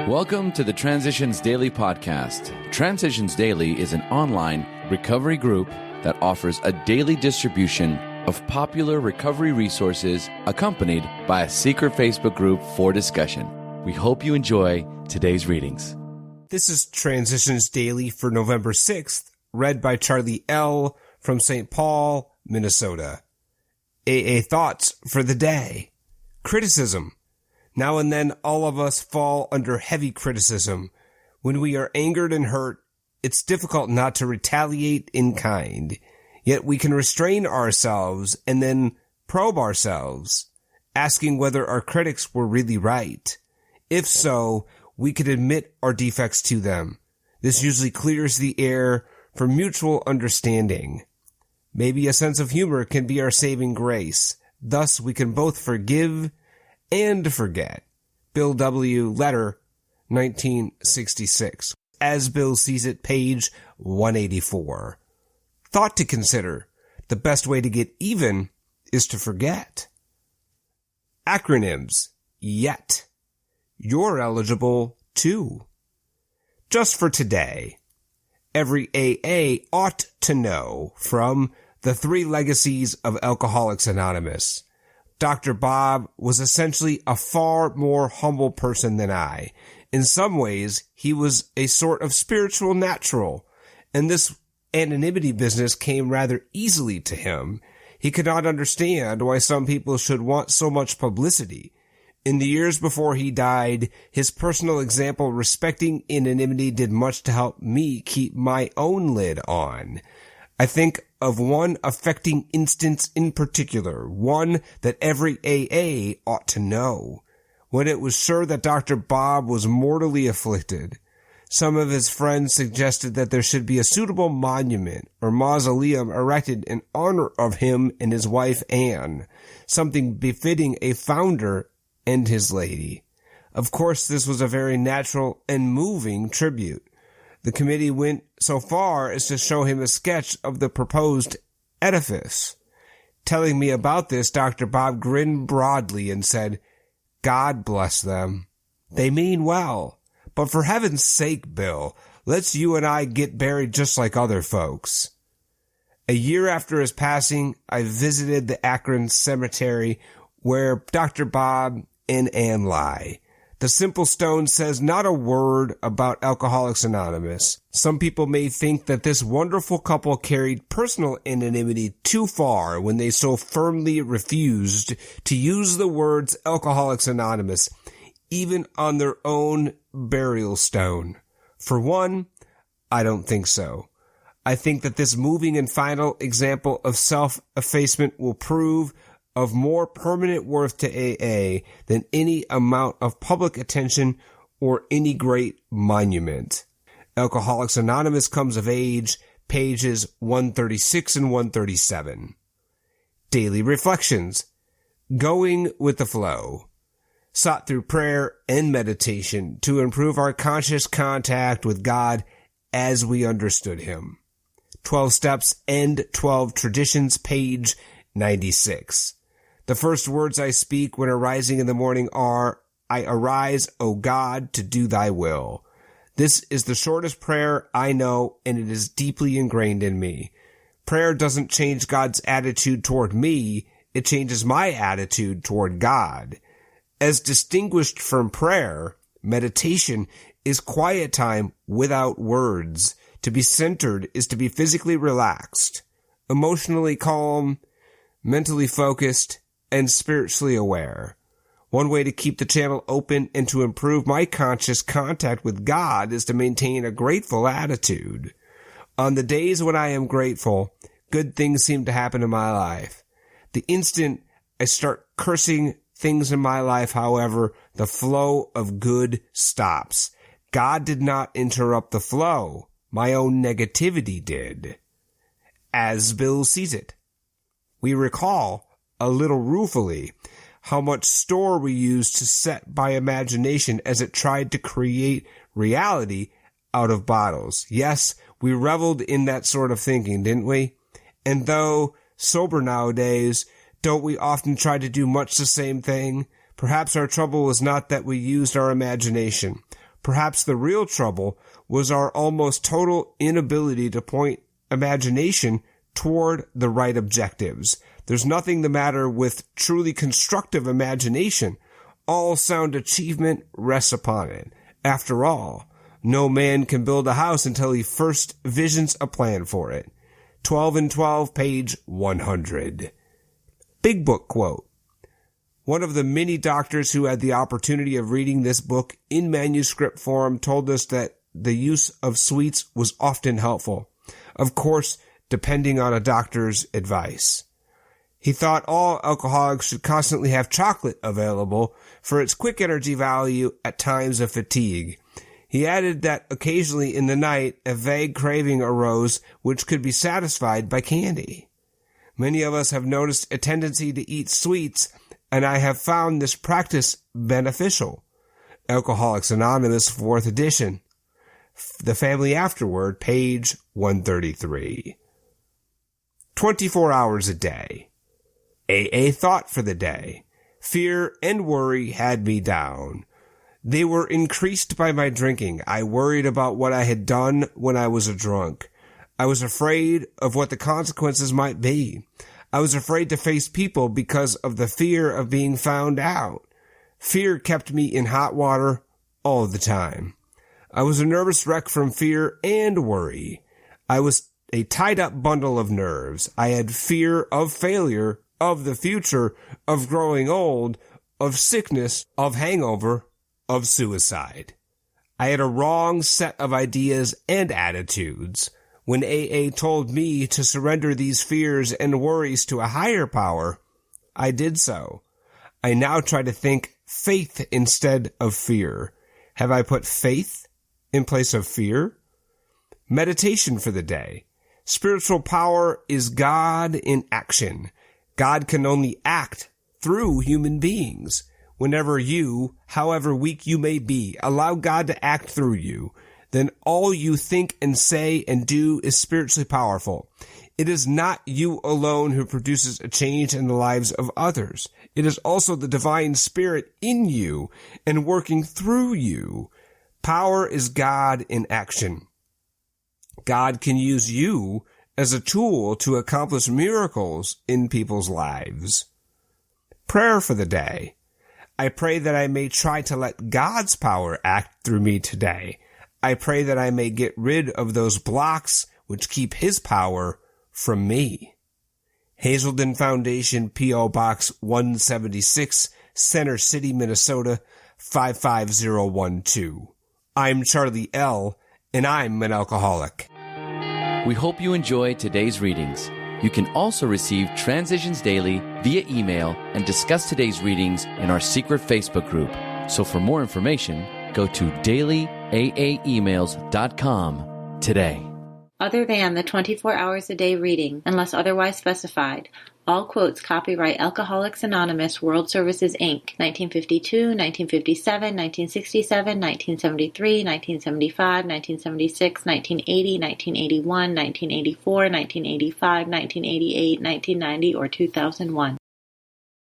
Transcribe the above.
Welcome to the Transitions Daily podcast. Transitions Daily is an online recovery group that offers a daily distribution of popular recovery resources accompanied by a secret Facebook group for discussion. We hope you enjoy today's readings. This is Transitions Daily for November 6th, read by Charlie L. from St. Paul, Minnesota. AA thoughts for the day. Criticism. Now and then all of us fall under heavy criticism. When we are angered and hurt, it's difficult not to retaliate in kind. Yet we can restrain ourselves and then probe ourselves, asking whether our critics were really right. If so, we could admit our defects to them. This usually clears the air for mutual understanding. Maybe a sense of humor can be our saving grace. Thus, we can both forgive and forget. Bill W. Letter, 1966. As Bill sees it, page 184. Thought to consider. The best way to get even is to forget. Acronyms. Yet. You're eligible too. Just for today. Every AA ought to know from The Three Legacies of Alcoholics Anonymous. Dr. Bob was essentially a far more humble person than I. In some ways, he was a sort of spiritual natural, and this anonymity business came rather easily to him. He could not understand why some people should want so much publicity. In the years before he died, his personal example respecting anonymity did much to help me keep my own lid on. I think of one affecting instance in particular, one that every AA ought to know. When it was sure that Dr. Bob was mortally afflicted, some of his friends suggested that there should be a suitable monument or mausoleum erected in honor of him and his wife Anne, something befitting a founder and his lady. Of course, this was a very natural and moving tribute. The committee went so far as to show him a sketch of the proposed edifice. Telling me about this, Dr. Bob grinned broadly and said, "God bless them. They mean well. But for heaven's sake, Bill, let's you and I get buried just like other folks." A year after his passing, I visited the Akron cemetery where Dr. Bob and Ann lie. The simple stone says not a word about Alcoholics Anonymous. Some people may think that this wonderful couple carried personal anonymity too far when they so firmly refused to use the words Alcoholics Anonymous, even on their own burial stone. For one, I don't think so. I think that this moving and final example of self-effacement will prove of more permanent worth to AA than any amount of public attention or any great monument. Alcoholics Anonymous comes of age, pages 136 and 137. Daily Reflections. Going with the flow. Sought through prayer and meditation to improve our conscious contact with God as we understood Him. 12 Steps and 12 Traditions, page 96. The first words I speak when arising in the morning are, "I arise, O God, to do thy will." This is the shortest prayer I know, and it is deeply ingrained in me. Prayer doesn't change God's attitude toward me, it changes my attitude toward God. As distinguished from prayer, meditation is quiet time without words. To be centered is to be physically relaxed, emotionally calm, mentally focused, and spiritually aware. One way to keep the channel open and to improve my conscious contact with God is to maintain a grateful attitude. On the days when I am grateful, good things seem to happen in my life. The instant I start cursing things in my life, however, the flow of good stops. God did not interrupt the flow. My own negativity did. As Bill sees it. We recall, a little ruefully, how much store we used to set by imagination as it tried to create reality out of bottles. Yes, we reveled in that sort of thinking, didn't we? And though sober nowadays, don't we often try to do much the same thing? Perhaps our trouble was not that we used our imagination. Perhaps the real trouble was our almost total inability to point imagination toward the right objectives. There's nothing the matter with truly constructive imagination. All sound achievement rests upon it. After all, no man can build a house until he first visions a plan for it. 12 and 12, page 100. Big Book quote. One of the many doctors who had the opportunity of reading this book in manuscript form told us that the use of sweets was often helpful. Of course, depending on a doctor's advice. He thought all alcoholics should constantly have chocolate available for its quick energy value at times of fatigue. He added that occasionally in the night a vague craving arose which could be satisfied by candy. Many of us have noticed a tendency to eat sweets, and I have found this practice beneficial. Alcoholics Anonymous, 4th edition. The Family Afterward, page 133. 24 hours a day. AA thought for the day. Fear and worry had me down. They were increased by my drinking. I worried about what I had done when I was a drunk. I was afraid of what the consequences might be. I was afraid to face people because of the fear of being found out. Fear kept me in hot water all the time. I was a nervous wreck from fear and worry. I was a tied-up bundle of nerves. I had fear of failure, of the future, of growing old, of sickness, of hangover, of suicide. I had a wrong set of ideas and attitudes. When AA told me to surrender these fears and worries to a higher power, I did so. I now try to think faith instead of fear. Have I put faith in place of fear? Meditation for the day. Spiritual power is God in action. God can only act through human beings. Whenever you, however weak you may be, allow God to act through you, then all you think and say and do is spiritually powerful. It is not you alone who produces a change in the lives of others. It is also the divine spirit in you and working through you. Power is God in action. God can use you as a tool to accomplish miracles in people's lives. Prayer for the day. I pray that I may try to let God's power act through me today. I pray that I may get rid of those blocks which keep His power from me. Hazelden Foundation, P.O. Box 176, Center City, Minnesota, 55012. I'm Charlie L., and I'm an alcoholic. We hope you enjoyed today's readings. You can also receive Transitions Daily via email and discuss today's readings in our secret Facebook group. So for more information, go to dailyaaemails.com today. Other than the 24 hours a day reading, unless otherwise specified, all quotes copyright Alcoholics Anonymous World Services, Inc., 1952, 1957, 1967, 1973, 1975, 1976, 1980, 1981, 1984, 1985, 1988, 1990, or 2001.